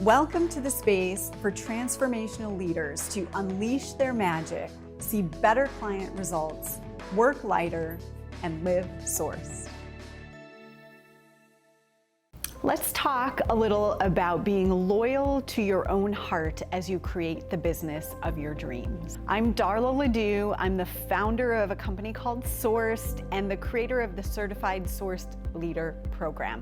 Welcome to the space for transformational leaders to unleash their magic, see better client results, work lighter, and live source. Let's talk a little about being loyal to your own heart as you create the business of your dreams. I'm Darla Ledoux. I'm the founder of a company called Sourced and the creator of the Certified Sourced Leader program.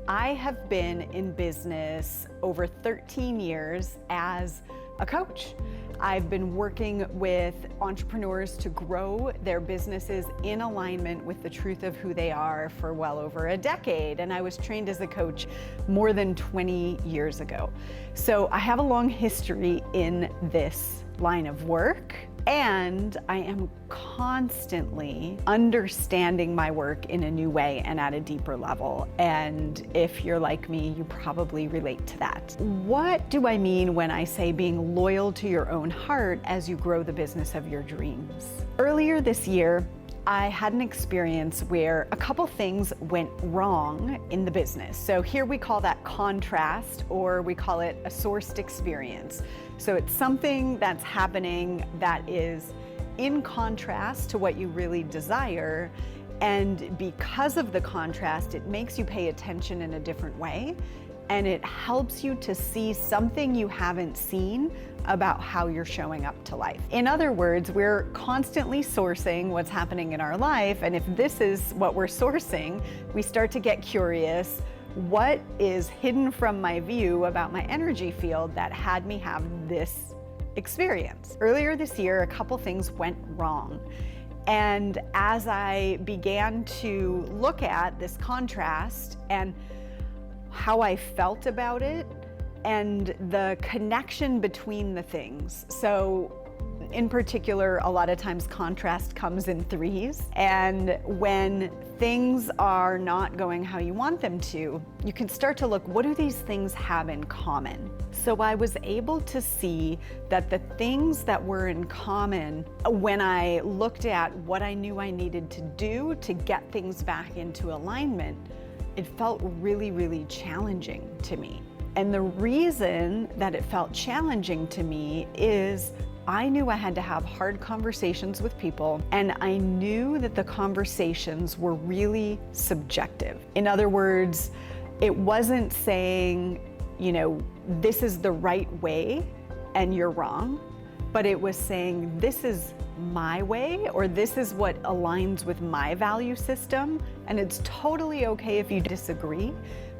I have been in business over 13 years as a coach. I've been working with entrepreneurs to grow their businesses in alignment with the truth of who they are for well over a decade. And I was trained as a coach more than 20 years ago. So I have a long history in this line of work. And I am constantly understanding my work in a new way and at a deeper level. And if you're like me, you probably relate to that. What do I mean when I say being loyal to your own heart as you grow the business of your dreams? Earlier this year, I had an experience where a couple things went wrong in the business. So here we call that contrast, or we call it a sourced experience. So it's something that's happening that is in contrast to what you really desire. And because of the contrast, it makes you pay attention in a different way. And it helps you to see something you haven't seen about how you're showing up to life. In other words, we're constantly sourcing what's happening in our life. And if this is what we're sourcing, we start to get curious. What is hidden from my view about my energy field that had me have this experience? Earlier this year, a couple things went wrong. And as I began to look at this contrast and how I felt about it and the connection between the things. So in particular, a lot of times contrast comes in threes. And when things are not going how you want them to, you can start to look, what do these things have in common? So I was able to see that the things that were in common, when I looked at what I knew I needed to do to get things back into alignment, it felt really, really challenging to me. And the reason that it felt challenging to me is I knew I had to have hard conversations with people, and I knew that the conversations were really subjective. In other words, it wasn't saying, this is the right way and you're wrong, but it was saying, this is my way, or this is what aligns with my value system, and it's totally okay if you disagree,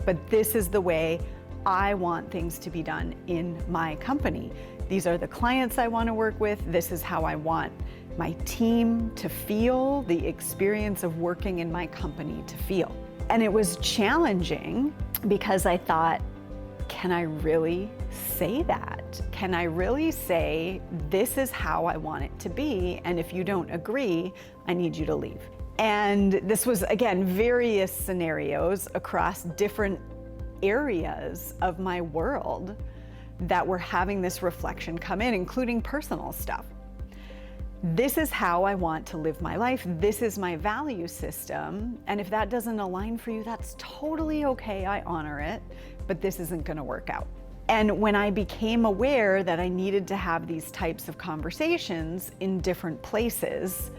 but this is the way I want things to be done in my company. These are the clients I want to work with. This is how I want my team to feel, the experience of working in my company to feel. And it was challenging because I thought, can I really say that? Can I really say, this is how I want it to be, and if you don't agree, I need you to leave? And this was, again, various scenarios across different areas of my world that were having this reflection come in, including personal stuff. This is how I want to live my life. This is my value system. And if that doesn't align for you, that's totally okay. I honor it, but this isn't going to work out. And when I became aware that I needed to have these types of conversations in different places,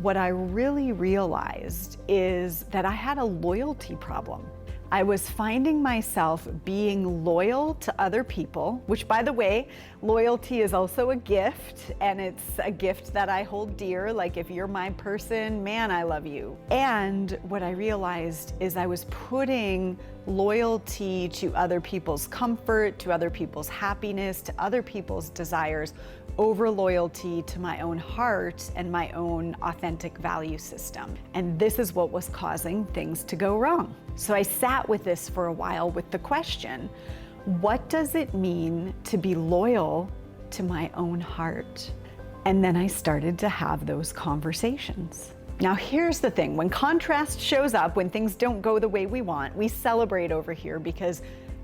what I really realized is that I had a loyalty problem. I was finding myself being loyal to other people, which, by the way, loyalty is also a gift, and it's a gift that I hold dear. Like, if you're my person, man, I love you. And what I realized is I was putting loyalty to other people's comfort, to other people's happiness, to other people's desires over loyalty to my own heart and my own authentic value system. And this is what was causing things to go wrong. So I sat with this for a while with the question, what does it mean to be loyal to my own heart? And then I started to have those conversations. Now here's the thing, when contrast shows up, when things don't go the way we want, we celebrate over here because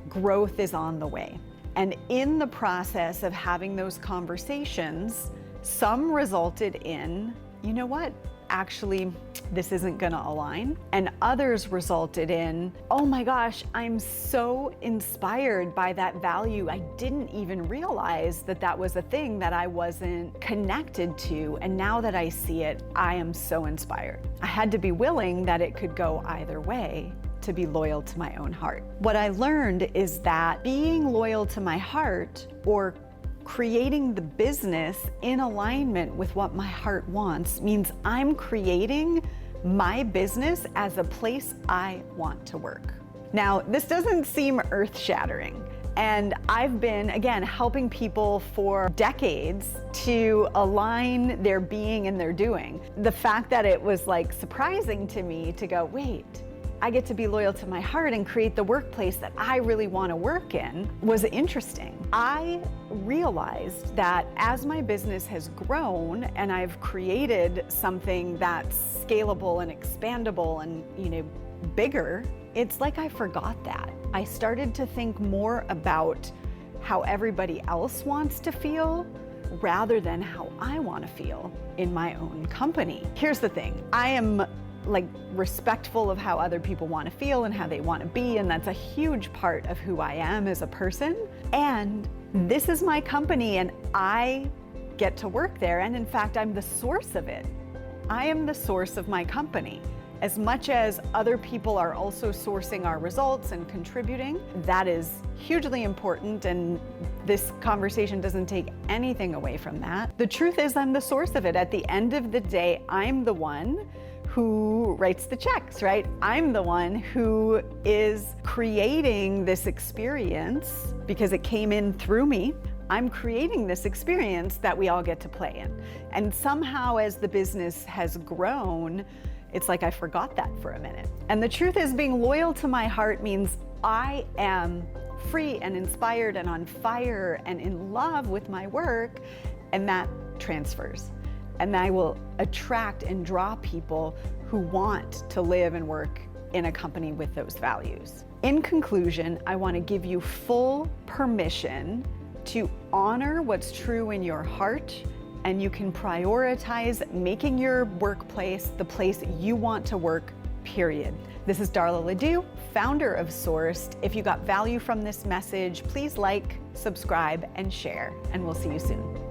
growth is on the way. And in the process of having those conversations, some resulted in, you know what? actually, this isn't gonna align. And others resulted in, oh my gosh, I'm so inspired by that value. I didn't even realize that that was a thing that I wasn't connected to. And now that I see it, I am so inspired. I had to be willing that it could go either way to be loyal to my own heart. What I learned is that being loyal to my heart, or creating the business in alignment with what my heart wants, means I'm creating my business as a place I want to work. Now, this doesn't seem earth-shattering, and I've been, again, helping people for decades to align their being and their doing. The fact that it was like surprising to me to go, wait, I get to be loyal to my heart and create the workplace that I really want to work in, was interesting. I realized that as my business has grown and I've created something that's scalable and expandable and, bigger, it's like I forgot that. I started to think more about how everybody else wants to feel rather than how I want to feel in my own company. Here's the thing, I am respectful of how other people want to feel and how they want to be, and that's a huge part of who I am as a person. And this is my company and I get to work there, and in fact, I'm the source of it. I am the source of my company. As much as other people are also sourcing our results and contributing, that is hugely important, and this conversation doesn't take anything away from that. The truth is, I'm the source of it. At the end of the day, I'm the one who writes the checks, right? I'm the one who is creating this experience because it came in through me. I'm creating this experience that we all get to play in. And somehow as the business has grown, it's like I forgot that for a minute. And the truth is, being loyal to my heart means I am free and inspired and on fire and in love with my work, and that transfers. And I will attract and draw people who want to live and work in a company with those values. In conclusion, I want to give you full permission to honor what's true in your heart, and you can prioritize making your workplace the place you want to work, period. This is Darla Ledoux, founder of Sourced. If you got value from this message, please like, subscribe, and share, and we'll see you soon.